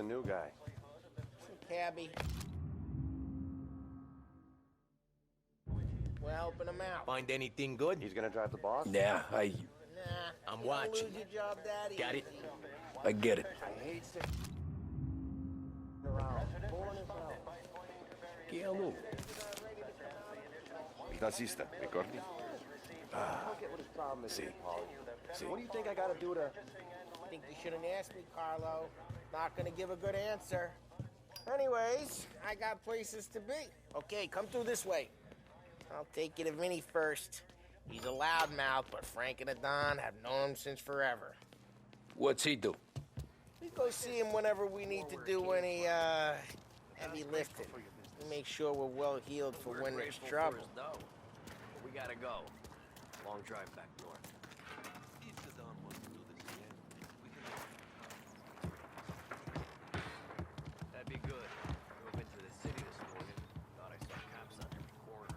the new guy? Cabby. We're helping him out. Find anything good? He's gonna drive the boss? Yeah, Nah. I'm you watching. Lose your job, Daddy. Got it? I get it. I hate sitting around. Chi è lui? Il tassista, ricordi? Ah, Look at what his problem is, sì. Paulie. Sì. What do you think I gotta do to... I think you shouldn't ask me, Carlo. Not gonna give a good answer. Anyways, I got places to be. Okay, come through this way. I'll take you to Vinny first. He's a loudmouth, but Frank and the Don have known him since forever. What's he do? We go see him whenever we need to do any, heavy lifting. We make sure we're well healed for when there's trouble. We gotta go. Long drive back north. That'd be good. Drove into the city this morning. Thought I saw cops on every corner.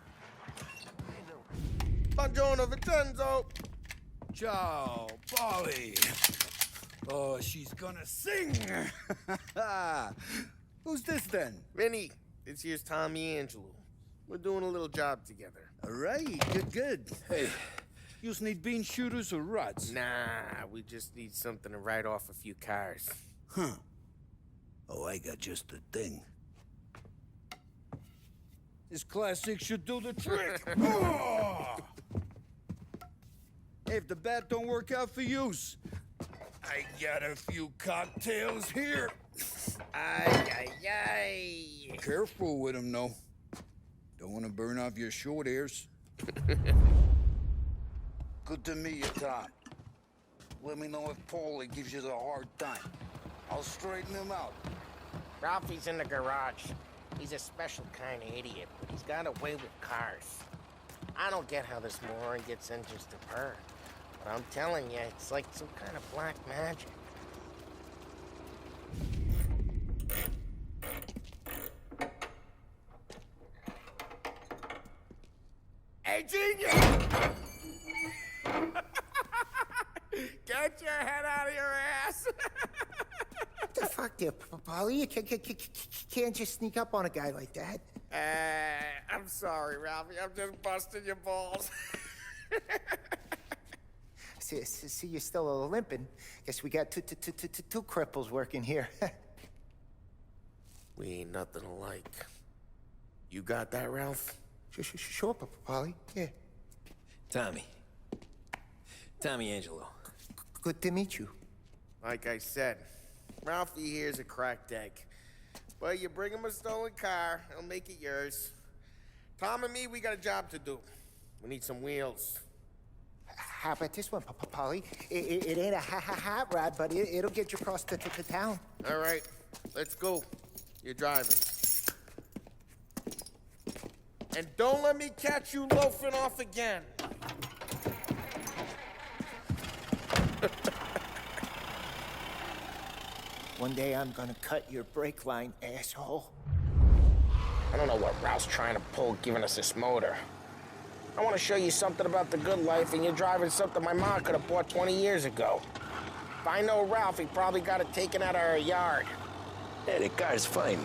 Buongiorno, Vincenzo! Ciao, Polly. Oh, she's gonna sing. Who's this then? Vinny, this here's Tommy Angelo. We're doing a little job together. All right, good. Hey, you need bean shooters or rods? Nah, we just need something to write off a few cars. Huh. Oh, I got just the thing. This classic should do the trick. Oh! Hey, if the bat don't work out for use, I got a few cocktails here. Ay, ay, ay. Careful with them, though. Don't want to burn off your short hairs. Good to meet you, Tom. Let me know if Paulie gives you the hard time. I'll straighten him out. Ralphie's in the garage. He's a special kind of idiot, but he's got a way with cars. I don't get how this moron gets in just a purr. But I'm telling you, it's like some kind of black magic. Hey, genius! Get your head out of your ass! What the fuck there, Polly? You can't just sneak up on a guy like that. I'm sorry, Ralphie. I'm just busting your balls. See, you're still limping. Guess we got two cripples working here. We ain't nothing alike. You got that, Ralph? Sure, Polly. Yeah. Tommy. Tommy Angelo. Good to meet you. Like I said, Ralphie here's a cracked egg. But you bring him a stolen car, he'll make it yours. Tom and me, we got a job to do. We need some wheels. How about this one, Polly? It ain't a hot rod, but it'll get you across to town. All right, let's go. You're driving. And don't let me catch you loafing off again. One day I'm gonna cut your brake line, asshole. I don't know what Ralph's trying to pull giving us this motor. I want to show you something about the good life, and you're driving something my mom could have bought 20 years ago. If I know Ralph, he probably got it taken out of our yard. Yeah, the car's fine.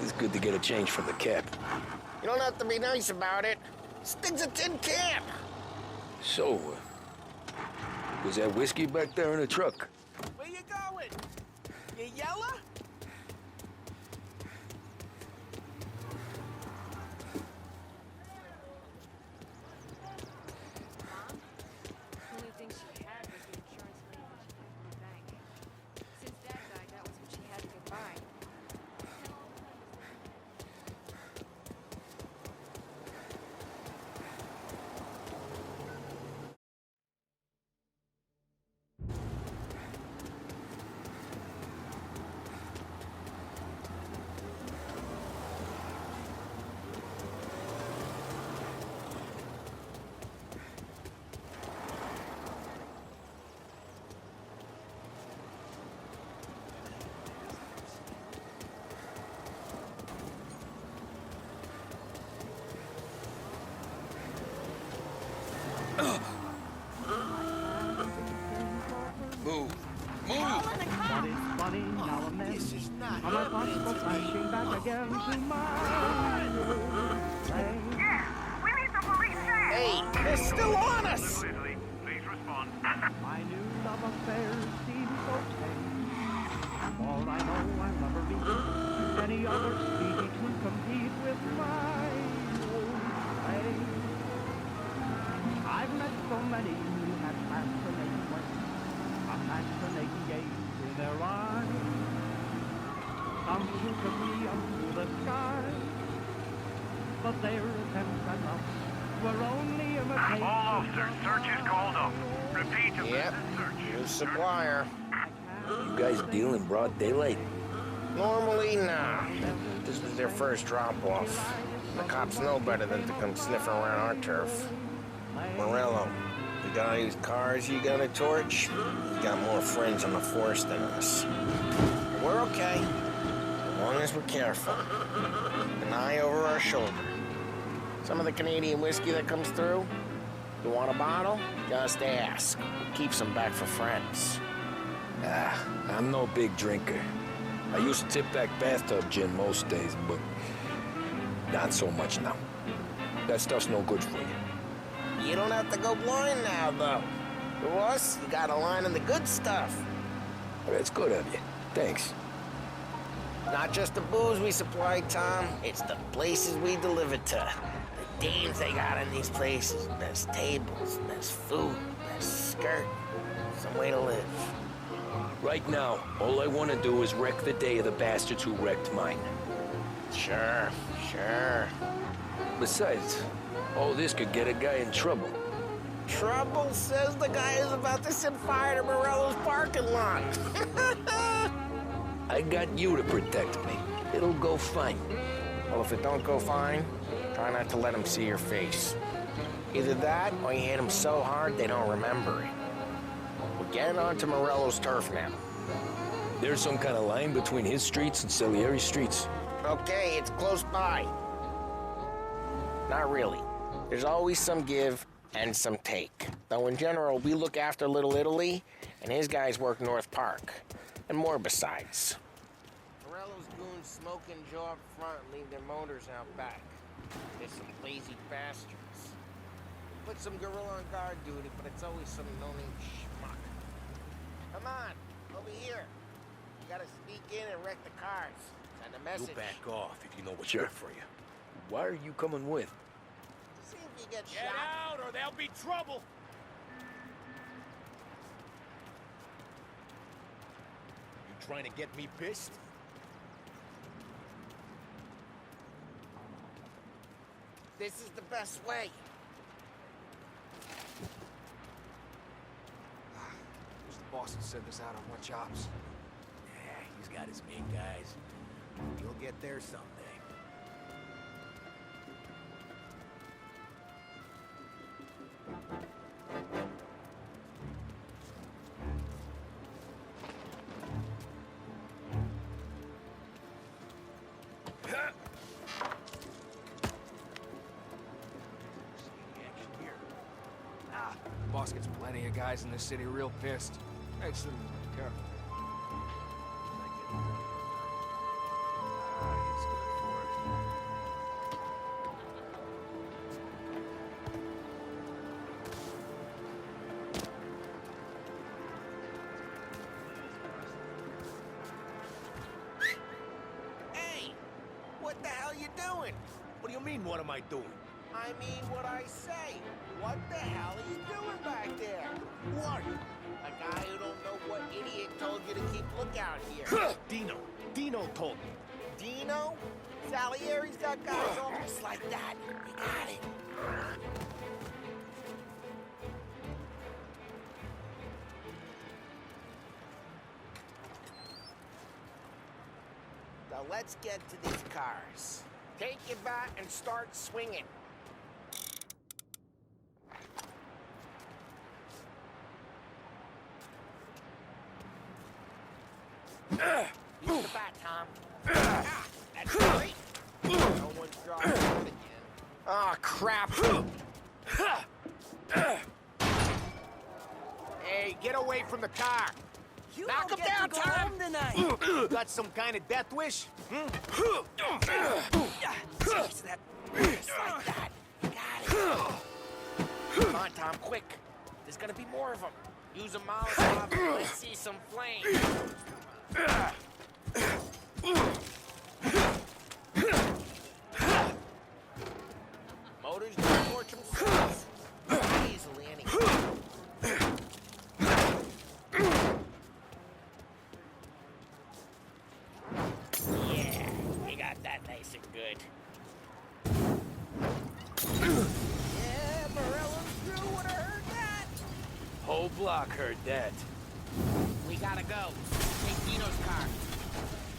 It's good to get a change from the cab. You don't have to be nice about it. This thing's a tin can. So, was that whiskey back there in the truck? Where you going? You yella? The only thing she had was the insurance money that she had from the bank. Since Dad died, that was what she had to get by. funny now and then. This is not On my thoughts go flashing back again to my old days. We need the police fast. Hey, they're still on us! Please respond. My new love affair seems so tame. For I know I'll never be any other speedy to compete with my old flame. I've met so many who had fascinating ways, a fascinating gaze in their eyes. Some who took me up to the sky, but their attempts at love were only imitations. All officers, search is called up. Repeat, Yep, new supplier. You guys deal in broad daylight? Normally, nah. This was their first drop-off. The cops know better than to come sniffing around our turf. Morello, the guy whose cars you got a torch, he's got more friends on the force than us. But we're okay, as long as we're careful. An eye over our shoulder. Some of the Canadian whiskey that comes through, you want a bottle? Just ask. Keeps them back for friends. I'm no big drinker. I used to tip back bathtub gin most days, but not so much now. That stuff's no good for you. You don't have to go blind now, though. To us, you got a line of the good stuff. That's good of you. Thanks. Not just the booze we supply, Tom. It's the places we deliver to. The dames they got in these places. Best tables, best food, best skirt. Some way to live. Right now, all I want to do is wreck the day of the bastards who wrecked mine. Sure. Besides, all this could get a guy in trouble. Trouble, says the guy who's about to set fire to Morello's parking lot. I got you to protect me. It'll go fine. Well, if it don't go fine, try not to let them see your face. Either that, or you hit them so hard they don't remember it. We're getting onto Morello's turf now. There's some kind of line between his streets and Salieri's streets. Okay, it's close by. Not really. There's always some give and some take. Though in general, we look after Little Italy, and his guys work North Park. And more besides. Morello's goons smoke and jaw up front and leave their motors out back. They're some lazy bastards. Put some gorilla on guard duty, but it's always some no-name schmuck. Come on, over here. You gotta sneak in and wreck the cars. Send a message. You'll back off if you know what's Sure. good for you. Why are you coming with? See if you get Get shot. out or there'll be trouble! You trying to get me pissed? This is the best way. Wish the boss had sent us out on more jobs. Yeah, he's got his main guys. You'll get there someday. Boss gets plenty of guys in this city real pissed. Makes them careful. He's good for it. Hey, what the hell you doing? What do you mean, what am I doing? I mean what I say. What the hell are you doing back there? What? A guy who don't know what idiot told you to keep lookout here. Dino told me. Dino? Salieri's got guys almost like that. You got it. Now let's get to these cars. Take your bat and start swinging. Use the bat, Tom. That's great. No one's dropping it again. Ah, crap. Hey, get away from the car! You Knock don't him get down, to go Tom. home tonight. Got some kind of death wish? Just like that. Got it. Come on, Tom, quick. There's gonna be more of them. Use a Molotov and let's see some flame. Motors don't torch themselves. Easily, anyway. Yeah, we got that nice and good. Yeah, Morello's crew would have heard that. Whole block heard that. We gotta go. Take Dino's car.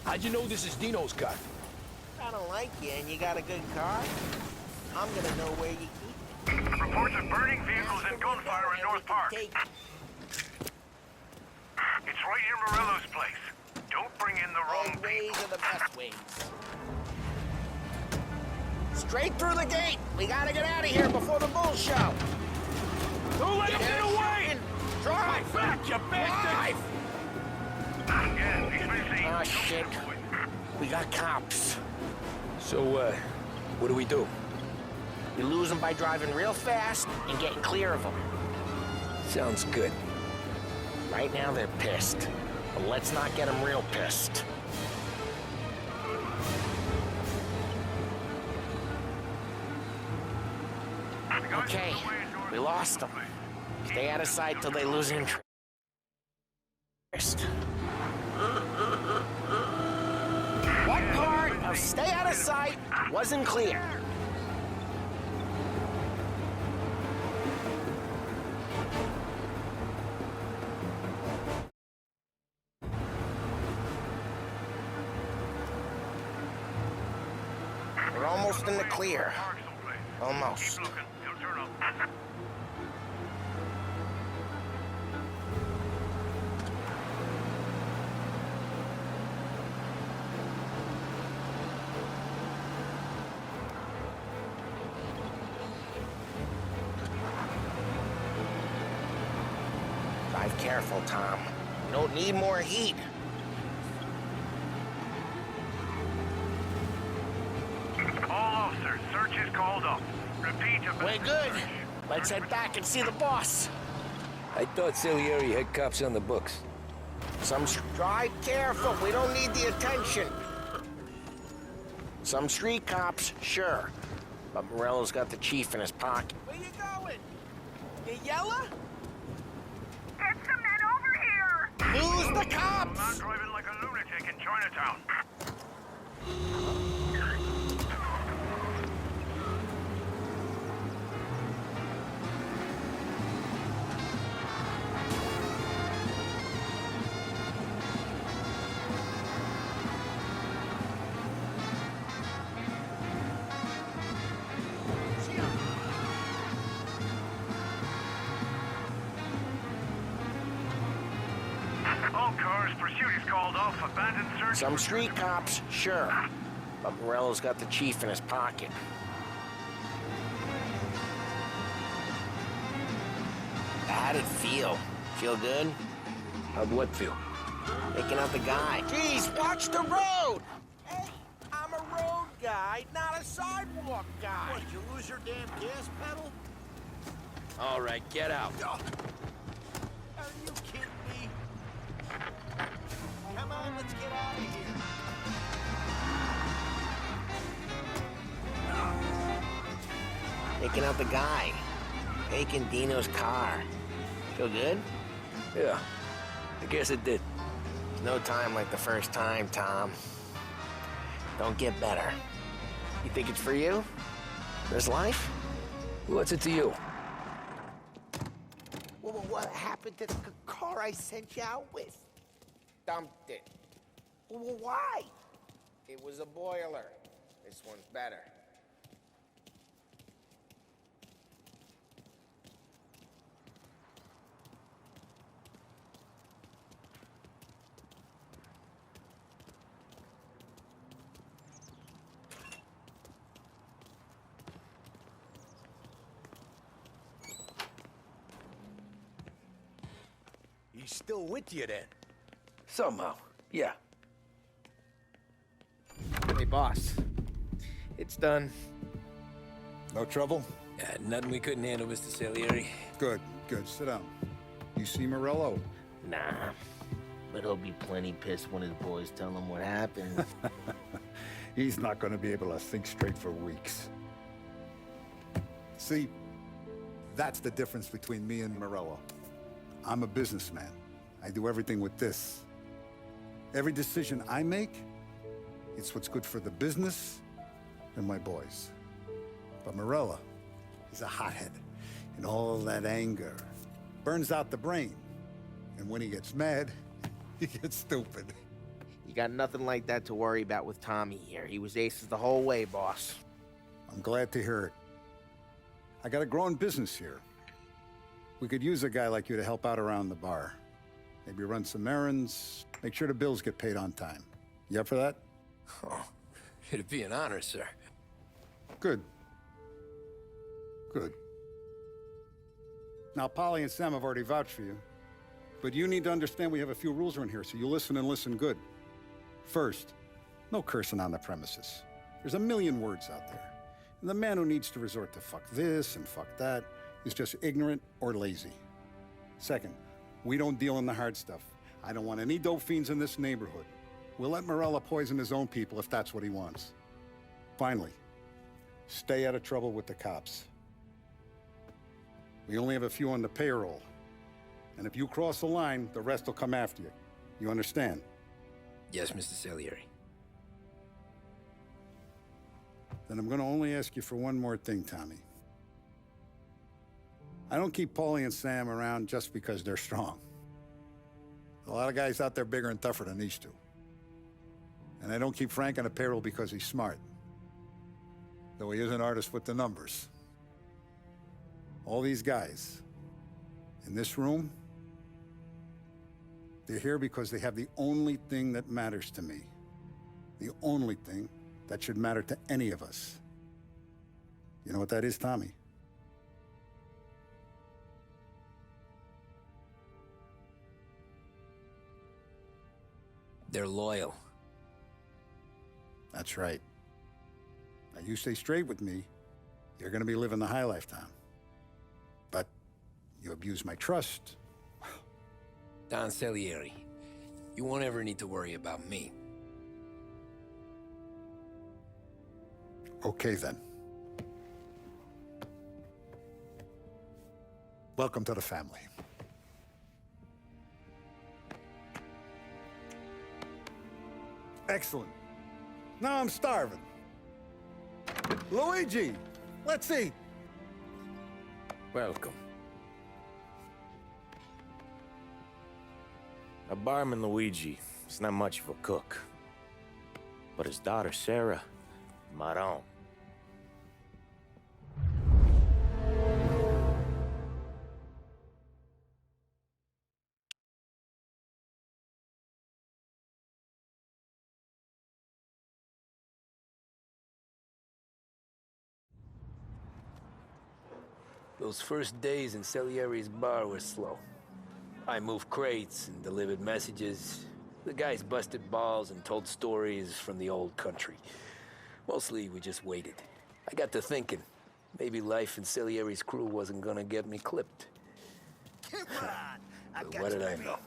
How'd you know this is Dino's car? I don't like you and you got a good car. I'm gonna know where you keep it. Reports of burning vehicles and gunfire in North Park. Take It's right near Morello's place. Don't bring in the wrong Old ways people. are the best ways. Straight through the gate. We gotta get out of here before the bull show. Don't let him Get get away! Drive! Back, you bastard! Yes, he's been seen. Oh, shit. We got cops. So, what do we do? We lose them by driving real fast and getting clear of them. Sounds good. Right now they're pissed. But let's not get them real pissed. Okay, we lost them. Stay out of sight till they lose interest. What part of stay out of sight wasn't clear? We're almost in the clear. Almost. Keep looking. He'll turn up. Drive careful, Tom. You don't need more heat. All officers, search is called up. Repeat. We're good. Let's head back and see the boss. I thought Salieri had cops on the books. Drive careful. We don't need the attention. Some street cops, sure. But Morello's got the chief in his pocket. Where you going? You yella? Get some men over here! Lose the Not cops! driving like a lunatic in Chinatown. All cars, pursuit is called off. Abandoned search. Some street cops, sure. But Morello's got the chief in his pocket. How'd it feel? Feel good? How'd what feel? Taking out the guy. Jeez, watch the road! Hey, I'm a road guy, not a sidewalk guy. What, you lose your damn gas pedal? All right, get out. Are you kidding me? Come on, let's get out of here. Taking out the guy. Taking Dino's car. Feel good? Yeah, I guess it did. No time like the first time, Tom. Don't get better. You think it's for you? This life? What's it to you? Well, what happened to the car I sent you out with? Dumped it. Well, why? It was a boiler. This one's better. He's still with you then? Somehow, yeah. Hey, boss. It's done. No trouble? Nothing we couldn't handle, Mr. Salieri. Good, good. Sit down. You see Morello? Nah. But he'll be plenty pissed when his boys tell him what happened. He's not going to be able to think straight for weeks. See, that's the difference between me and Morello. I'm a businessman. I do everything with this. Every decision I make, it's what's good for the business and my boys. But Morello, he's a hothead. And all that anger burns out the brain. And when he gets mad, he gets stupid. You got nothing like that to worry about with Tommy here. He was aces the whole way, boss. I'm glad to hear it. I got a growing business here. We could use a guy like you to help out around the bar. Maybe run some errands, make sure the bills get paid on time. You up for that? Oh, it'd be an honor, sir. Good. Good. Now, Polly and Sam have already vouched for you. But you need to understand we have a few rules around here, so you listen and listen good. First, no cursing on the premises. There's a million words out there. And the man who needs to resort to fuck this and fuck that is just ignorant or lazy. Second, we don't deal in the hard stuff. I don't want any dope fiends in this neighborhood. We'll let Morello poison his own people if that's what he wants. Finally, stay out of trouble with the cops. We only have a few on the payroll. And if you cross the line, the rest will come after you. You understand? Yes, Mr. Salieri. Then I'm going to only ask you for one more thing, Tommy. I don't keep Paulie and Sam around just because they're strong. A lot of guys out there bigger and tougher than these two. And I don't keep Frank on a payroll because he's smart. Though he is an artist with the numbers. All these guys in this room, they're here because they have the only thing that matters to me. The only thing that should matter to any of us. You know what that is, Tommy? They're loyal. That's right. Now, you stay straight with me, you're gonna be living the high life, Tom. But you abuse my trust. Don Salieri, you won't ever need to worry about me. Okay, then. Welcome to the family. Excellent. Now I'm starving. Luigi, let's eat. Welcome. A barman Luigi is not much of a cook. But his daughter Sarah, Maron. Those first days in Salieri's bar were slow. I moved crates and delivered messages. The guys busted balls and told stories from the old country. Mostly, we just waited. I got to thinking, maybe life in Salieri's crew wasn't gonna get me clipped. Come on, But what did I know?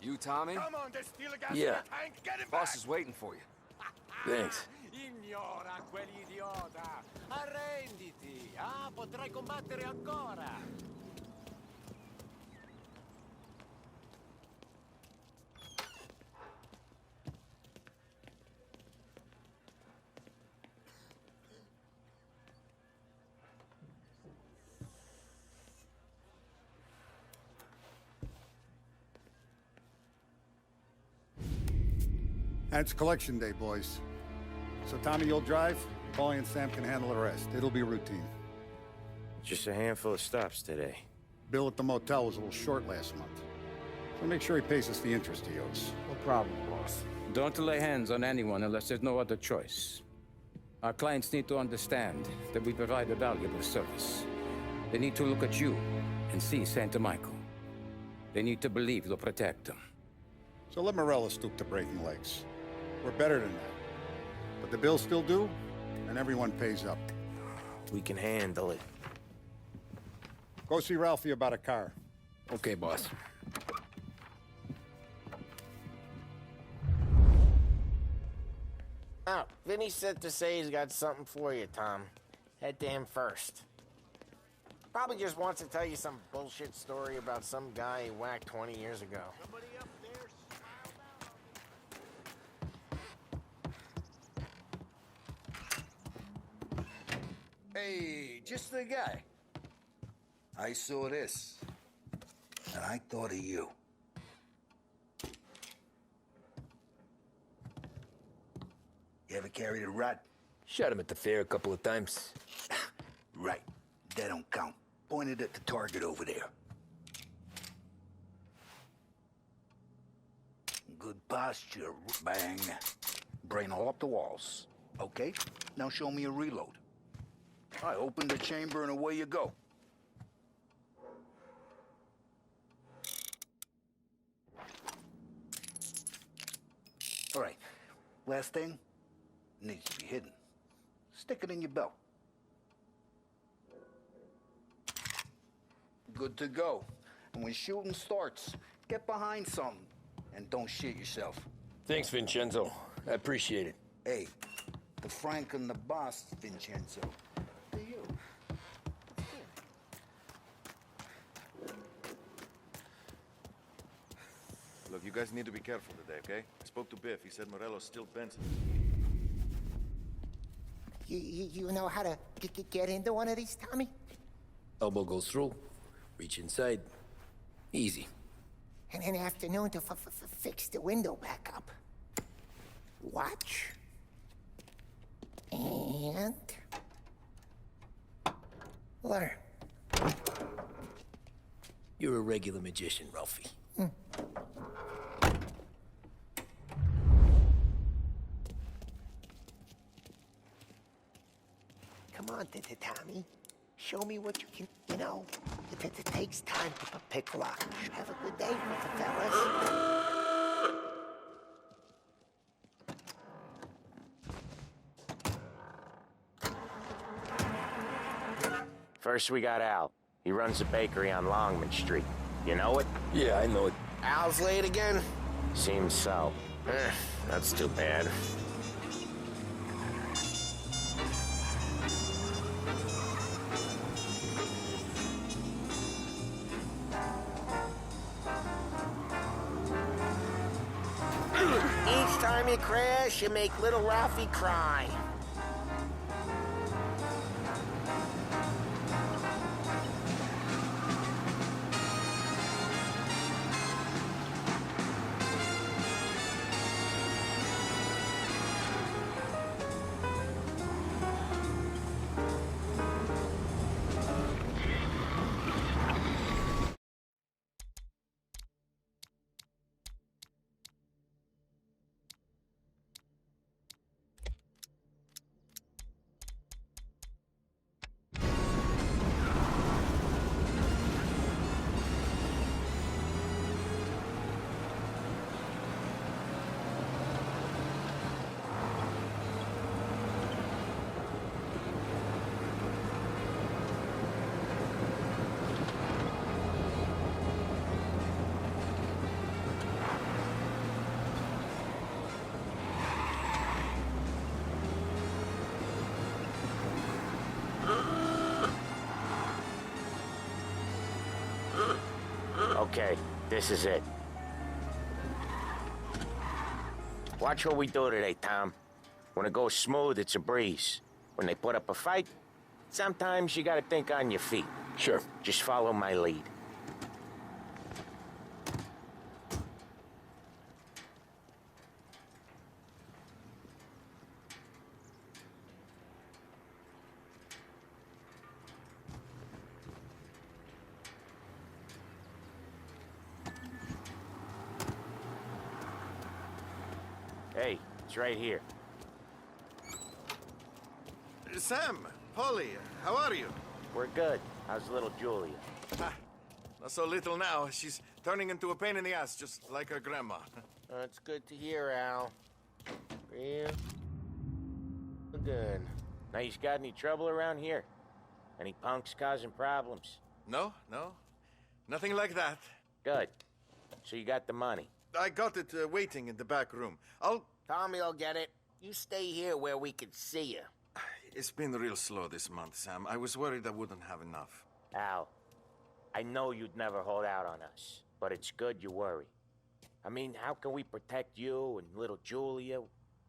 You, Tommy? Come on, there's still a gas Yeah. in the tank. Get him Boss back. is waiting for you. Thanks. Ignora quell'idiota! Arrenditi! Ah, potrai combattere ancora! And it's collection day, boys. So Tommy, you'll drive. Paulie and Sam can handle the rest. It'll be routine. Just a handful of stops today. Bill at the motel was a little short last month. So make sure he pays us the interest he owes. No problem, boss. Don't lay hands on anyone unless there's no other choice. Our clients need to understand that we provide a valuable service. They need to look at you and see Santa Michael. They need to believe you'll protect them. So let Morello stoop to breaking legs. We're better than that. But the bill's still due, and everyone pays up. We can handle it. Go see Ralphie about a car. Okay, boss. Oh, Vinny said to say he's got something for you, Tom. Head to him first. Probably just wants to tell you some bullshit story about some guy he whacked 20 years ago. Hey, just the guy. I saw this, and I thought of you. You ever carried a rat? Shot him at the fair a couple of times. Right. That don't count. Pointed at the target over there. Good posture. Bang. Brain all up the walls. Okay, now show me a reload. I open the chamber and away you go. All right, last thing, needs to be hidden. Stick it in your belt. Good to go. And when shooting starts, get behind something and don't shit yourself. Thanks, Vincenzo. I appreciate it. Hey, the Frank and the boss, Vincenzo. To you. Look, you guys need to be careful today, okay? I spoke to Biff. He said Morello's still bent. You know how to get into one of these, Tommy? Elbow goes through. Reach inside. Easy. And an afternoon to fix the window back up. Watch. And... learn. You're a regular magician, Ralphie. Come on, Tommy. Show me what you can, you know. It takes time to pick lock. Have a good day, fellas. First, we got Al. He runs a bakery on Longman Street. You know it? Yeah, I know it. Al's late again? Seems so. That's too bad. Each time you crash, you make little Ralphie cry. Okay, this is it. Watch what we do today, Tom. When it goes smooth, it's a breeze. When they put up a fight, sometimes you gotta think on your feet. Sure. Just follow my lead. Hey, it's right here. Sam, Polly, how are you? We're good. How's little Julia? Ah, Not so little now. She's turning into a pain in the ass, just like her grandma. That's good to hear, Al. Real good. Now, you got any trouble around here? Any punks causing problems? No, no. Nothing like that. Good. So you got the money? I got it waiting in the back room. Tommy will get it. You stay here where we can see you. It's been real slow this month, Sam. I was worried I wouldn't have enough. Al, I know you'd never hold out on us, but it's good you worry. I mean, how can we protect you and little Julia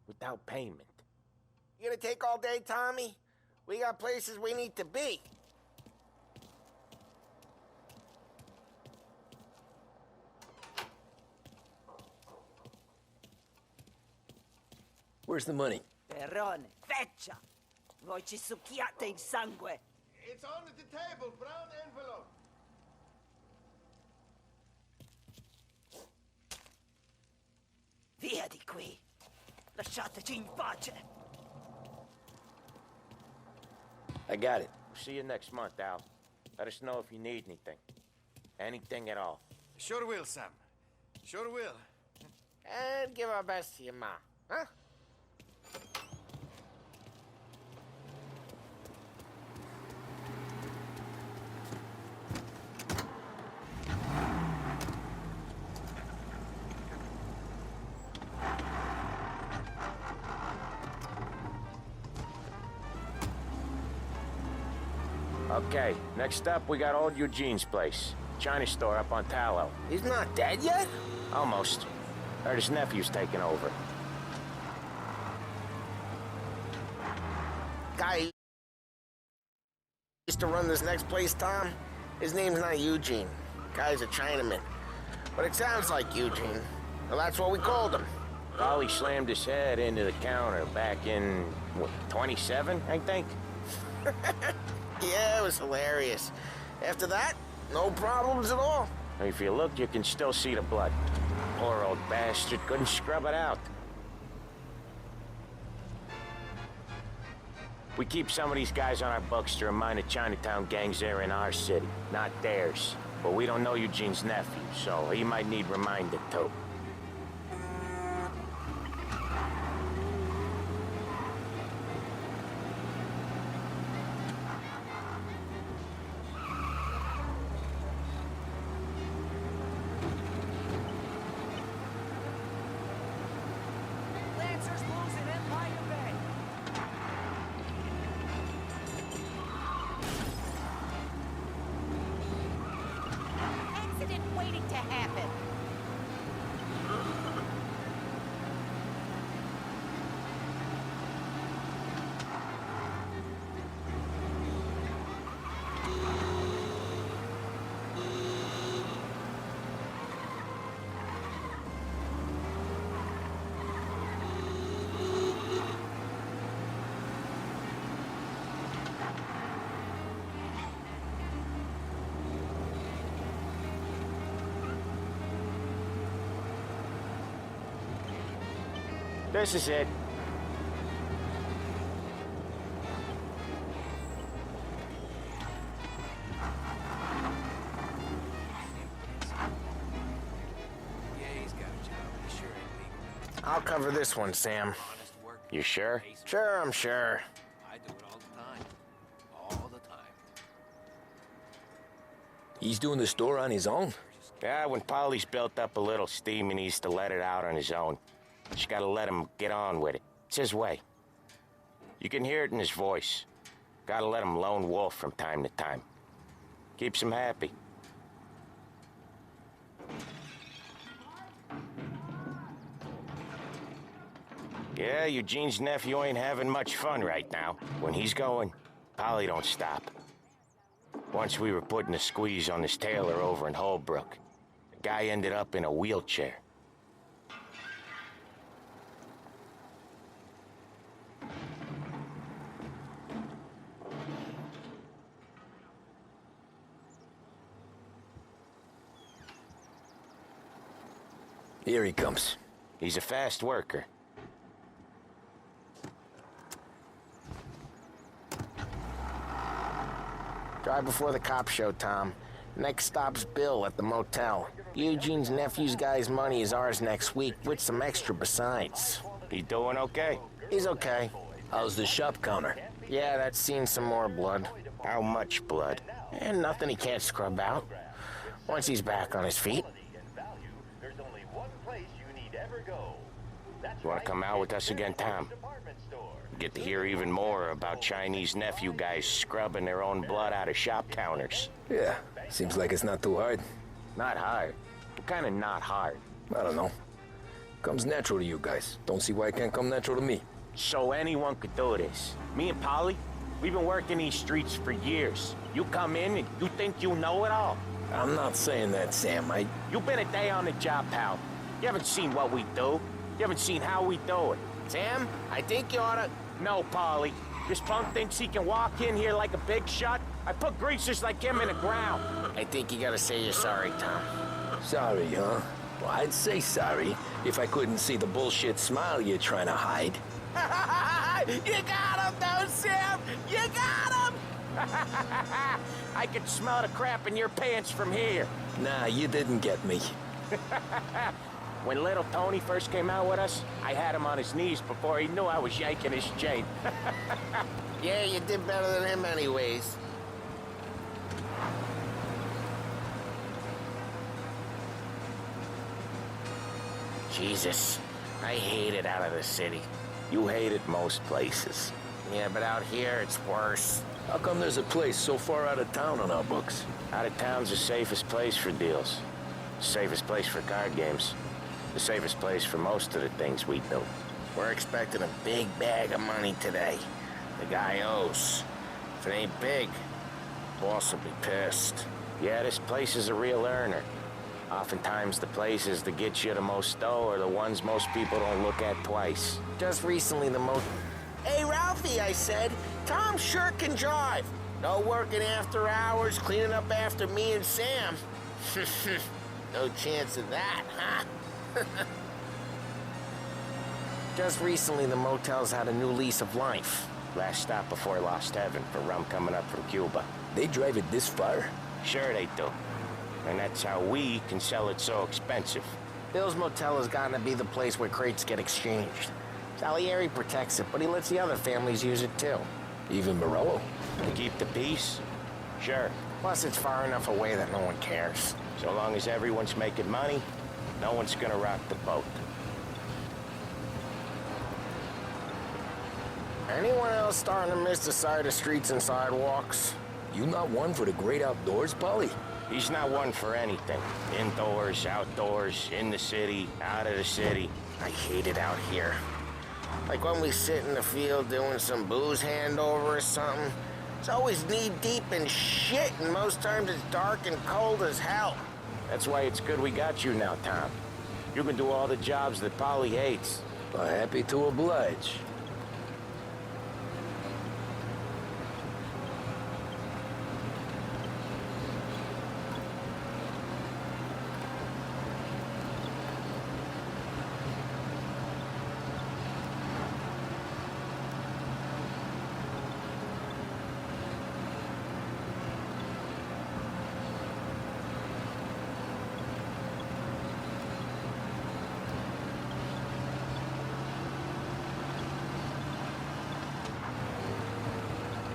without payment? You gonna take all day, Tommy? We got places we need to be. Where's the money? Perone, feccia! Voi ci succhiate il sangue! It's on the table, brown envelope. Via di qui! Lasciateci in pace! I got it. See you next month, Al. Let us know if you need anything. Anything at all. Sure will, Sam. Sure will. And give our best to your ma, huh? Okay, next up, we got old Eugene's place. China store up on Tallow. He's not dead yet? Almost. Heard his nephew's taking over. Guy used to run this next place, Tom. His name's not Eugene. Guy's a Chinaman. But it sounds like Eugene. Well, that's what we called him. Ollie slammed his head into the counter back in, what, 27, I think? Yeah, it was hilarious. After that, no problems at all. If you look, you can still see the blood. Poor old bastard couldn't scrub it out. We keep some of these guys on our books to remind the Chinatown gangs they're in our city, not theirs. But we don't know Eugene's nephew, so he might need reminded too. Lancers losing Empire Bay! Accident waiting to happen. This is it. I'll cover this one, Sam. You sure? Sure, I'm sure. I do it all the time. All the time. He's doing the store on his own? Yeah, when Polly's built up a little steam, he needs to let it out on his own. Just gotta let him get on with it. It's his way. You can hear it in his voice. Gotta let him lone wolf from time to time. Keeps him happy. Yeah, Eugene's nephew ain't having much fun right now. When he's going, Polly don't stop. Once we were putting a squeeze on this tailor over in Holbrook. The guy ended up in a wheelchair. Here he comes. He's a fast worker. Drive before the cops show, Tom. Next stop's Bill at the motel. Eugene's nephew's guy's money is ours next week, with some extra besides. He doing okay? He's okay. How's the shop counter? Yeah, that's seen some more blood. How much blood? And nothing he can't scrub out. Once he's back on his feet. You want to come out with us again, Tom? Get to hear even more about Chinese nephew guys scrubbing their own blood out of shop counters. Yeah, seems like it's not too hard. Not hard? What kind of not hard? I don't know. Comes natural to you guys. Don't see why it can't come natural to me. So anyone could do this. Me and Polly, we've been working these streets for years. You come in and you think you know it all. I'm not saying that, Sam. You've been a day on the job, pal. You haven't seen what we do. You haven't seen how we do it. Sam, I think you oughta... No, Polly. This punk thinks he can walk in here like a big shot. I put greasers like him in the ground. I think you gotta say you're sorry, Tom. Sorry, huh? Well, I'd say sorry if I couldn't see the bullshit smile you're trying to hide. You got him, though, Sam! You got him! I can smell the crap in your pants from here. Nah, you didn't get me. When little Tony first came out with us, I had him on his knees before he knew I was yanking his chain. Yeah, you did better than him anyways. Jesus, I hate it out of the city. You hate it most places. Yeah, but out here, it's worse. How come there's a place so far out of town on our books? Out of town's the safest place for deals. Safest place for card games. The safest place for most of the things we do. We're expecting a big bag of money today. The guy owes. If it ain't big, boss will be pissed. Yeah, this place is a real earner. Oftentimes the places that get you the most dough are the ones most people don't look at twice. Just recently Hey, Ralphie, I said. Tom sure can drive. No working after hours, cleaning up after me and Sam. No chance of that, huh? Just recently, the motel's had a new lease of life. Last stop before Lost Heaven for rum coming up from Cuba. They drive it this far? Sure they do. And that's how we can sell it so expensive. Bill's motel has gotten to be the place where crates get exchanged. Salieri protects it, but he lets the other families use it too. Even Morello? To keep the peace? Sure. Plus, it's far enough away that no one cares. So long as everyone's making money, no one's gonna rock the boat. Anyone else starting to miss the sight of streets and sidewalks? You not one for the great outdoors, Polly? He's not one for anything. Indoors, outdoors, in the city, out of the city. I hate it out here. Like when we sit in the field doing some booze handover or something. It's always knee-deep in shit, and most times it's dark and cold as hell. That's why it's good we got you now, Tom. You can do all the jobs that Polly hates. Happy to oblige.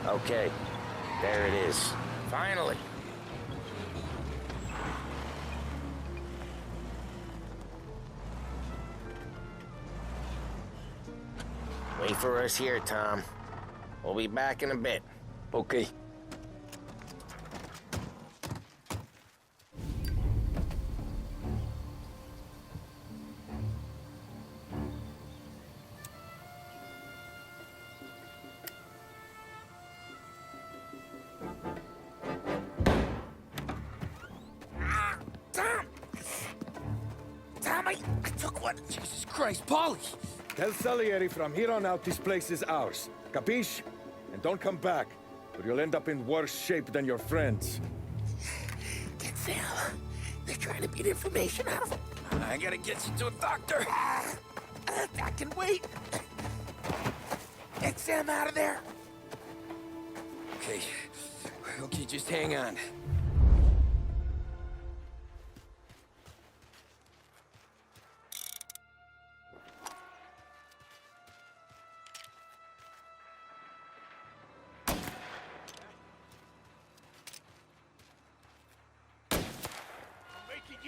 Okay, there it is. Finally. Wait for us here, Tom. We'll be back in a bit. Okay. I took one. Jesus Christ, Polly! Tell Salieri from here on out this place is ours. Capiche? And don't come back, or you'll end up in worse shape than your friends. Get Sam. They're trying to beat information out of him. I gotta get you to a doctor. I can wait. Get Sam out of there. Okay. Okay, just hang on.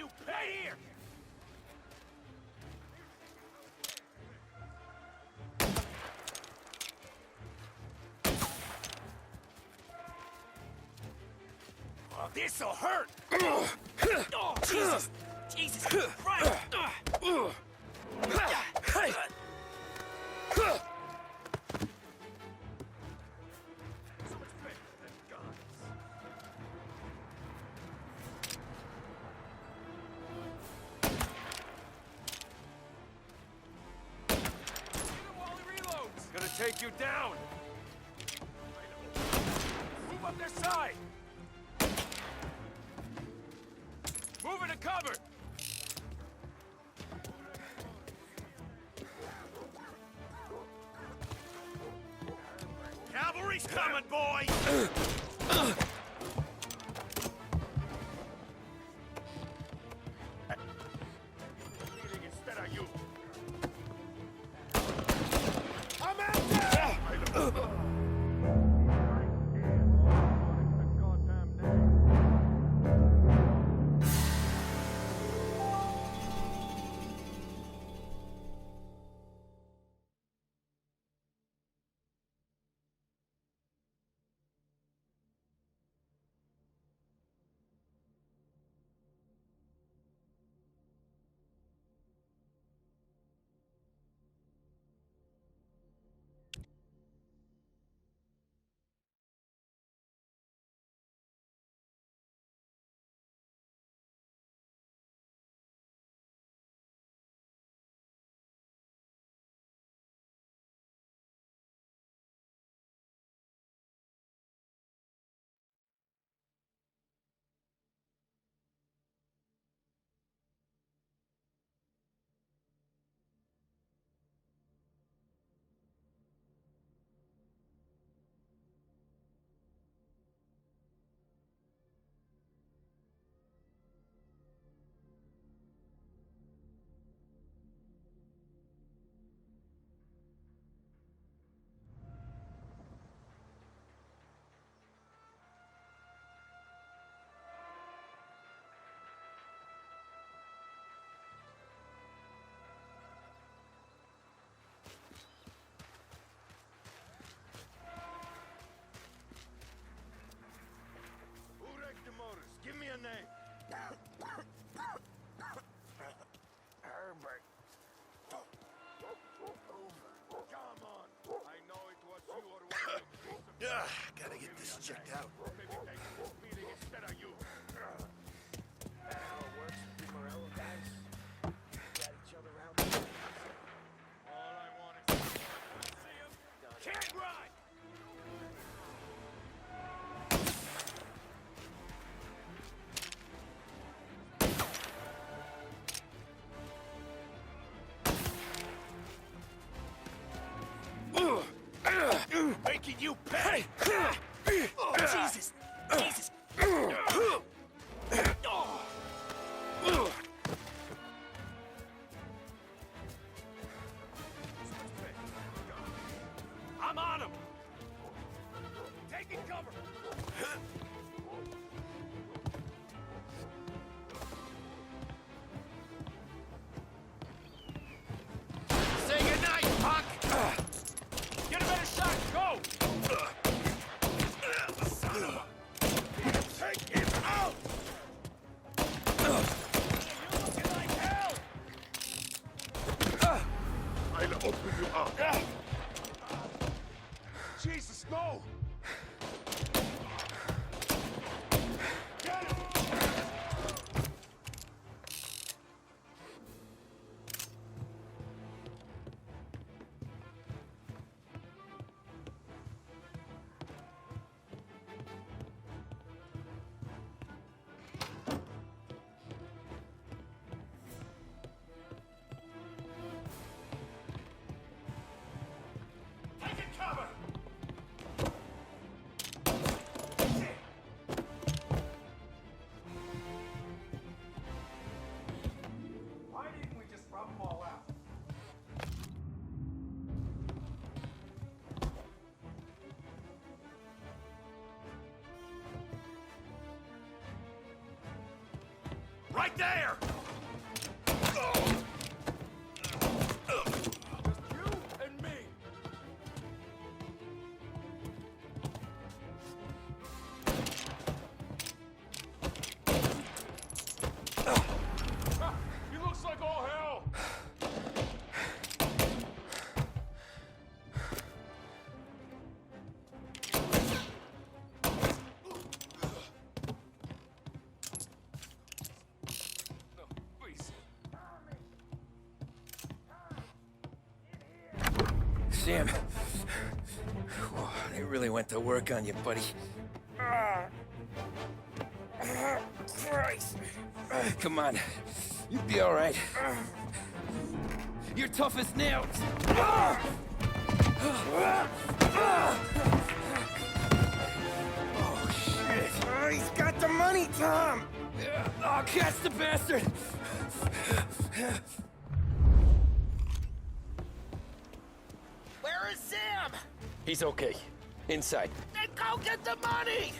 you pay here! Oh, this'll hurt! Oh, Jesus! Jesus Christ! Gonna take you down! Move up their side! Move into cover! Cavalry's coming, boys! Instead of you. I'm out there! Give me a name. Herbert. Come on. I know it was you or one of you. Gotta get this checked out. Maybe take this meeting instead of you. That's how it works with the Morello guys. Got each other out. All I want is to see him. Can't ride! Making you pay! Oh, Jesus! Jesus! I'm on him! Taking cover! Say goodnight, punk! Get a better shot, go! Right there! He looks like all hell! Sam. Whoa, they really went to work on you, buddy. Christ. Come on. You'll be all right. You're tough as nails. Oh, shit. Oh, he's got the money, Tom. Oh, catch the bastard. Where is Sam? He's okay. Inside. Then go get the money!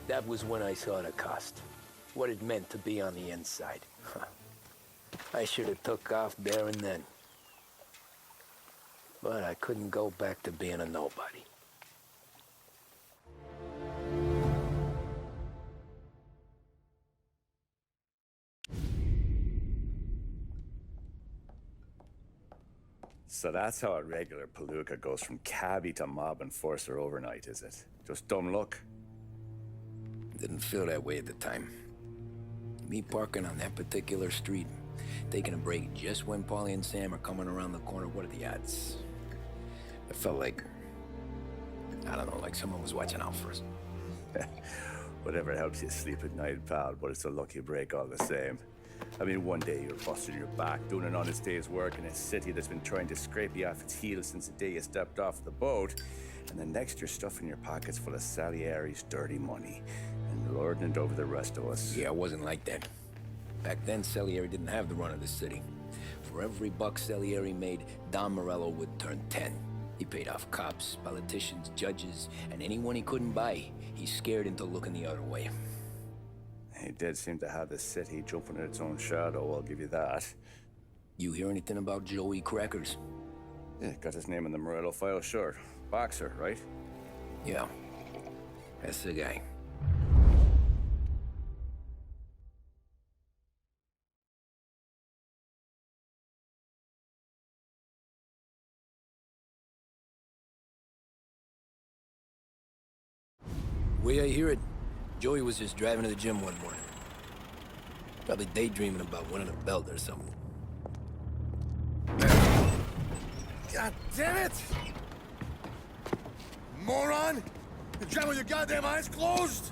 That was when I saw the cost. What it meant to be on the inside. Huh. I should have took off there and then. But I couldn't go back to being a nobody. So that's how a regular palooka goes from cabbie to mob enforcer overnight, is it? Just dumb luck? Didn't feel that way at the time. Me parking on that particular street, taking a break just when Paulie and Sam are coming around the corner, what are the odds? It felt like, I don't know, like someone was watching out for us. Whatever helps you sleep at night, pal, but it's a lucky break all the same. I mean, one day you're busting your back, doing an honest day's work in a city that's been trying to scrape you off its heels since the day you stepped off the boat, and the next you're stuffing your pockets full of Salieri's dirty money and lording it over the rest of us. Yeah, it wasn't like that. Back then, Salieri didn't have the run of the city. For every buck Salieri made, Don Morello would turn 10. He paid off cops, politicians, judges, and anyone he couldn't buy, he scared into looking the other way. He did seem to have the city jumping in its own shadow, I'll give you that. You hear anything about Joey Crackers? Yeah, got his name in the Morello file, sure. Boxer, right? Yeah, that's the guy. Way I hear it, Joey was just driving to the gym one morning. Probably daydreaming about winning a belt or something. God damn it! Moron! You're driving with your goddamn eyes closed?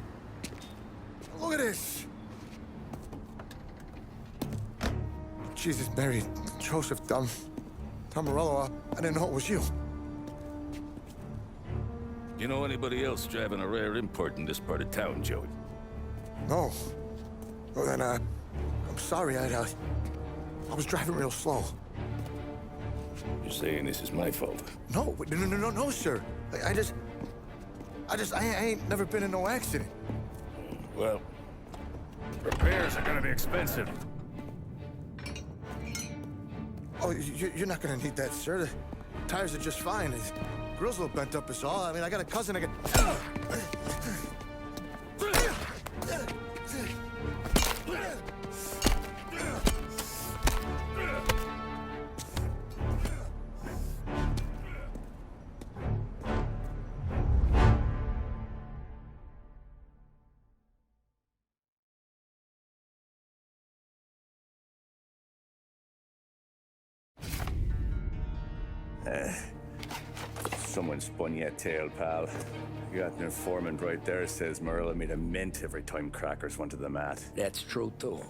Look at this! Jesus, Mary, Joseph, Tom Morello, I didn't know it was you. You know anybody else driving a rare import in this part of town, Joey? No. Well, then, I'm sorry, I was driving real slow. You're saying this is my fault? No, no, sir. I ain't never been in no accident. Well, repairs are gonna be expensive. Oh, you're not gonna need that, sir. The tires are just fine. The grill's a little bent up is all. I mean, I got a cousin I can... Someone spun you a tail, pal. You got an informant right there says Morello made a mint every time crackers went to the mat. That's true, too.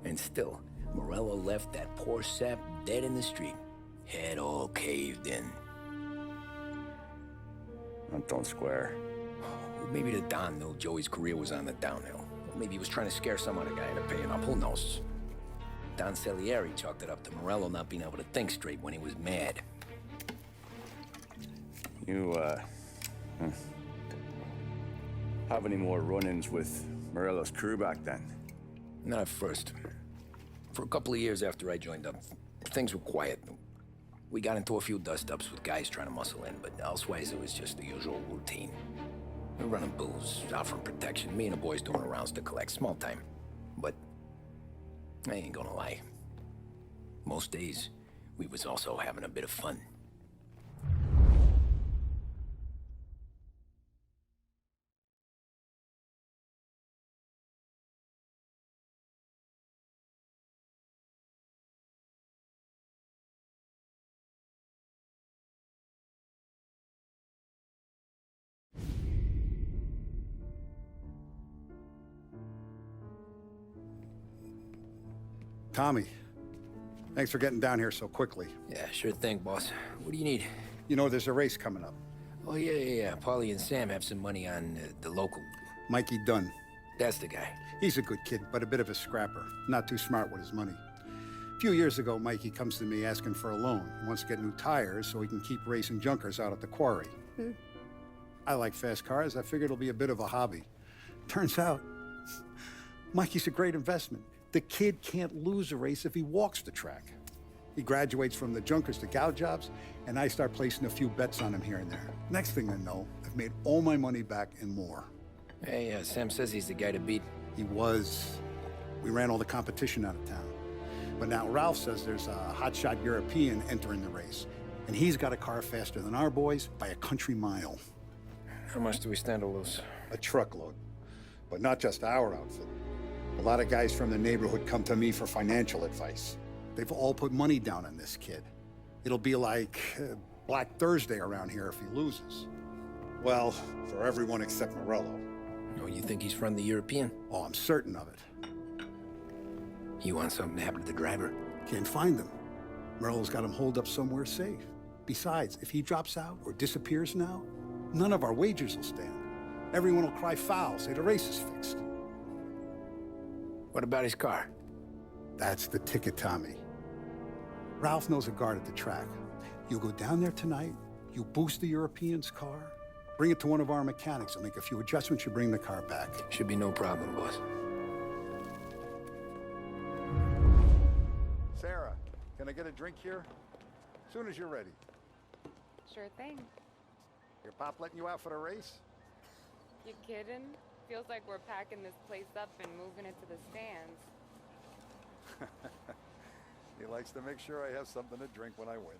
And still, Morello left that poor sap dead in the street. Head all caved in. That don't square. Maybe the Don knew Joey's career was on the downhill. Maybe he was trying to scare some other guy into paying up. Who knows? Don Salieri chalked it up to Morello not being able to think straight when he was mad. You, have any more run-ins with Morello's crew back then? Not at first. For a couple of years after I joined up, things were quiet. We got into a few dust-ups with guys trying to muscle in, but elsewise it was just the usual routine. We were running booze, offering protection, me and the boys doing rounds to collect, small time. But I ain't gonna lie. Most days, we was also having a bit of fun. Tommy, thanks for getting down here so quickly. Yeah, sure thing, boss. What do you need? You know, there's a race coming up. Oh, yeah. Paulie and Sam have some money on the local... Mikey Dunn. That's the guy. He's a good kid, but a bit of a scrapper. Not too smart with his money. A few years ago, Mikey comes to me asking for a loan. He wants to get new tires so he can keep racing junkers out at the quarry. I like fast cars. I figured it'll be a bit of a hobby. Turns out, Mikey's a great investment. The kid can't lose a race if he walks the track. He graduates from the junkers to gal jobs, and I start placing a few bets on him here and there. Next thing I know, I've made all my money back and more. Hey, Sam says he's the guy to beat. He was. We ran all the competition out of town. But now Ralph says there's a hotshot European entering the race, and he's got a car faster than our boys by a country mile. How much do we stand to lose? A truckload. But not just our outfit. A lot of guys from the neighborhood come to me for financial advice. They've all put money down on this kid. It'll be like Black Thursday around here if he loses. Well, for everyone except Morello. Oh, you think he's from the European? Oh, I'm certain of it. You want something to happen to the driver? Can't find him. Morello's got him holed up somewhere safe. Besides, if he drops out or disappears now, none of our wagers will stand. Everyone will cry foul, say the race is fixed. What about his car? That's the ticket, Tommy. Ralph knows a guard at the track. You go down there tonight, you boost the European's car, bring it to one of our mechanics, and make a few adjustments, you bring the car back. Should be no problem, boss. Sarah, can I get a drink here? As soon as you're ready. Sure thing. Your pop letting you out for the race? You kidding? Feels like we're packing this place up and moving it to the stands. He likes to make sure I have something to drink when I win.